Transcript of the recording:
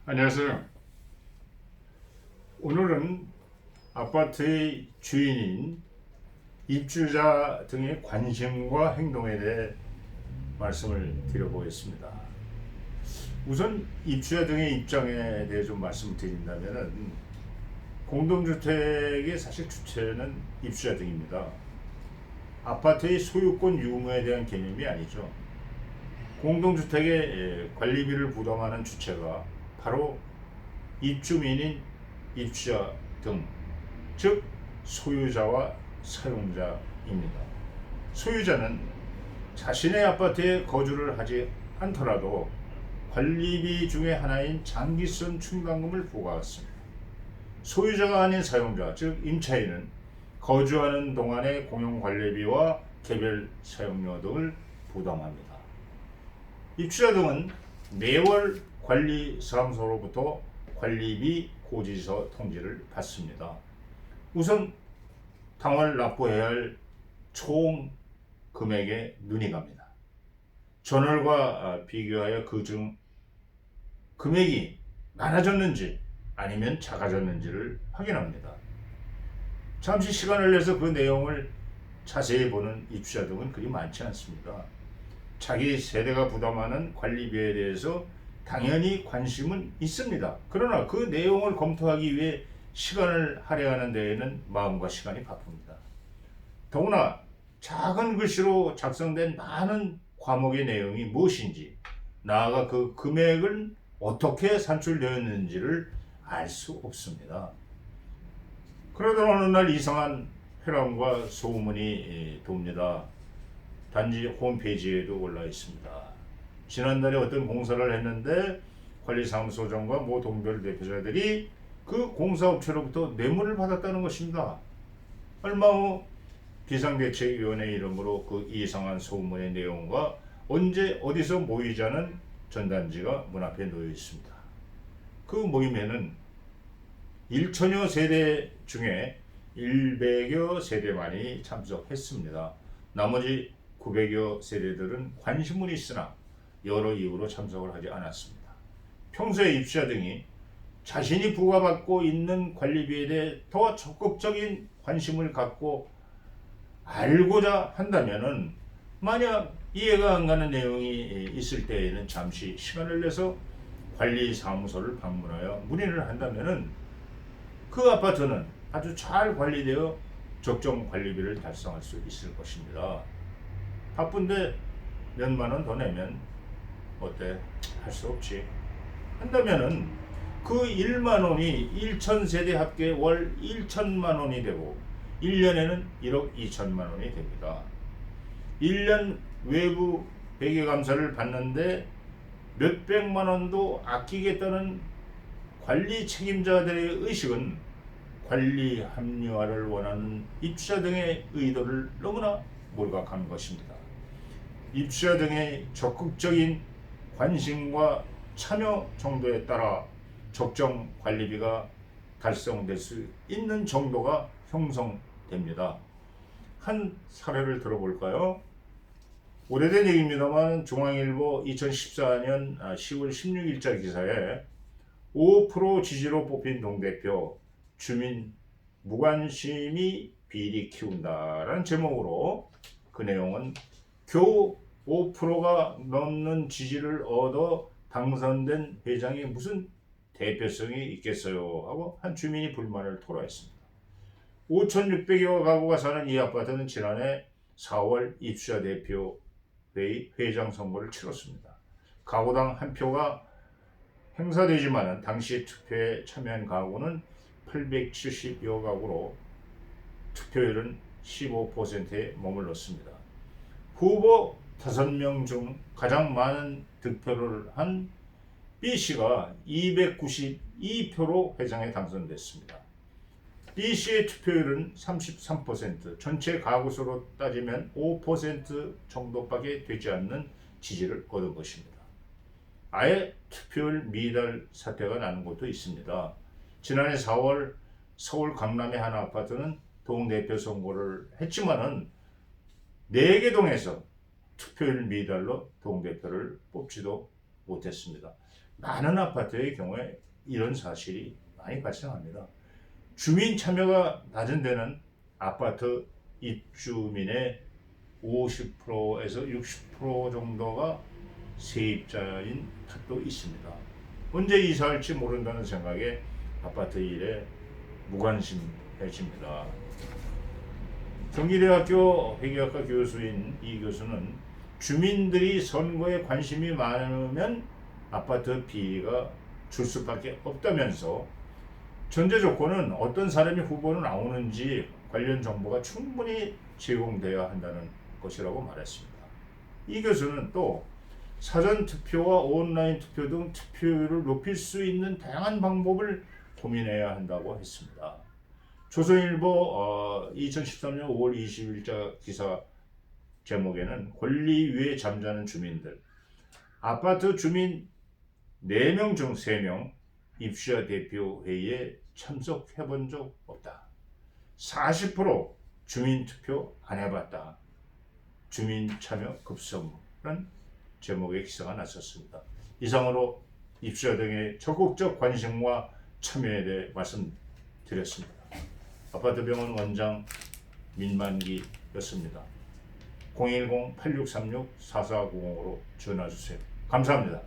안녕하세요. 오늘은 아파트의 주인인 입주자 등의 관심과 행동에 대해 말씀을 드려보겠습니다. 우선 입주자 등의 입장에 대해 좀 말씀을 드린다면 공동주택의 사실 주체는 입주자 등입니다. 아파트의 소유권 유무에 대한 개념이 아니죠. 공동주택의 관리비를 부담하는 주체가 바로 입주민인 입주자 등, 즉 소유자와 사용자입니다. 소유자는 자신의 아파트에 거주를 하지 않더라도 관리비 중의 하나인 장기성 충당금을 부과받습니다. 소유자가 아닌 사용자, 즉 임차인은 거주하는 동안의 공용관리비와 개별 사용료 등을 부담합니다. 입주자 등은 매월 관리사무소로부터 관리비 고지서 통지를 받습니다. 우선 당월 납부해야 할 총 금액에 눈이 갑니다. 전월과 비교하여 그중 금액이 많아졌는지 아니면 작아졌는지를 확인합니다. 잠시 시간을 내서 그 내용을 자세히 보는 입주자 등은 그리 많지 않습니다. 자기 세대가 부담하는 관리비에 대해서 당연히 관심은 있습니다. 그러나 그 내용을 검토하기 위해 시간을 할애하는 데에는 마음과 시간이 바쁩니다. 더구나 작은 글씨로 작성된 많은 과목의 내용이 무엇인지, 나아가 그 금액은 어떻게 산출되었는지를 알 수 없습니다. 그러던 어느 날 이상한 회람과 소문이 돕니다. 단지 홈페이지에도 올라 있습니다. 지난달에 어떤 공사를 했는데 관리사무소장과 모 동별 대표자들이 그 공사업체로부터 뇌물을 받았다는 것입니다. 얼마 후 비상대책위원회 이름으로 그 이상한 소문의 내용과 언제 어디서 모이자는 전단지가 문 앞에 놓여 있습니다. 그 모임에는 1천여 세대 중에 100여 세대만이 참석했습니다. 나머지 900여 세대들은 관심은 있으나 여러 이유로 참석을 하지 않았습니다. 평소에 입주자 등이 자신이 부과받고 있는 관리비에 대해 더 적극적인 관심을 갖고 알고자 한다면은, 만약 이해가 안 가는 내용이 있을 때에는 잠시 시간을 내서 관리사무소를 방문하여 문의를 한다면은 그 아파트는 아주 잘 관리되어 적정 관리비를 달성할 수 있을 것입니다. 바쁜데 몇만 원 더 내면 어때? 할 수 없지. 한다면은 그 1만 원이 1,000세대 합계 월 1천만 원이 되고 1년에는 1억 2천만 원이 됩니다. 1년 외부 회계감사를 받는데 몇백만 원도 아끼겠다는 관리 책임자들의 의식은 관리 합리화를 원하는 입주자 등의 의도를 너무나 몰각한 것입니다. 입주자 등의 적극적인 관심과 참여 정도에 따라 적정 관리비가 달성될 수 있는 정도가 형성됩니다. 한 사례를 들어볼까요? 오래된 얘기입니다만 중앙일보 2014년 10월 16일자 기사에 5% 지지로 뽑힌 동대표 주민 무관심이 비리 키운다라는 제목으로, 그 내용은 겨우 5%가 넘는 지지를 얻어 당선된 회장이 무슨 대표성이 있겠어요 하고 한 주민이 불만을 토로했습니다. 5,600여 가구가 사는 이 아파트는 지난해 4월 입주자 대표회의 회장 선거를 치렀습니다. 가구당 한 표가 행사되지만 당시 투표에 참여한 가구는 870여 가구로 투표율은 15%에 머물렀습니다. 후보 5명 중 가장 많은 득표를 한 B씨가 292표로 회장에 당선됐습니다. B씨의 투표율은 33%, 전체 가구수로 따지면 5% 정도밖에 되지 않는 지지를 얻은 것입니다. 아예 투표율 미달 사태가 나는 곳도 있습니다. 지난해 4월 서울 강남의 한 아파트는 동대표 선거를 했지만은 4개 동에서 투표율 미달로 동대표를 뽑지도 못했습니다. 많은 아파트의 경우에 이런 사실이 많이 발생합니다. 주민 참여가 낮은 데는 아파트 입주민의 50%에서 60% 정도가 세입자인 탓도 있습니다. 언제 이사할지 모른다는 생각에 아파트 일에 무관심해집니다. 경기대학교 회계학과 교수인 이 교수는 주민들이 선거에 관심이 많으면 아파트 비리가 줄 수밖에 없다면서 전제 조건은 어떤 사람이 후보로 나오는지 관련 정보가 충분히 제공되어야 한다는 것이라고 말했습니다. 이 교수는 또 사전 투표와 온라인 투표 등 투표율을 높일 수 있는 다양한 방법을 고민해야 한다고 했습니다. 조선일보 2013년 5월 20일자 기사 제목에는 권리 위에 잠자는 주민들, 아파트 주민 4명 중 3명 입주자 대표 회의에 참석해 본 적 없다. 40% 주민 투표 안 해봤다. 주민 참여 급성이라는 제목의 기사가 났었습니다. 이상으로 입주자 등의 적극적 관심과 참여에 대해 말씀드렸습니다. 아파트병원 원장 민만기였습니다. 010-8636-4490으로 전화주세요. 감사합니다.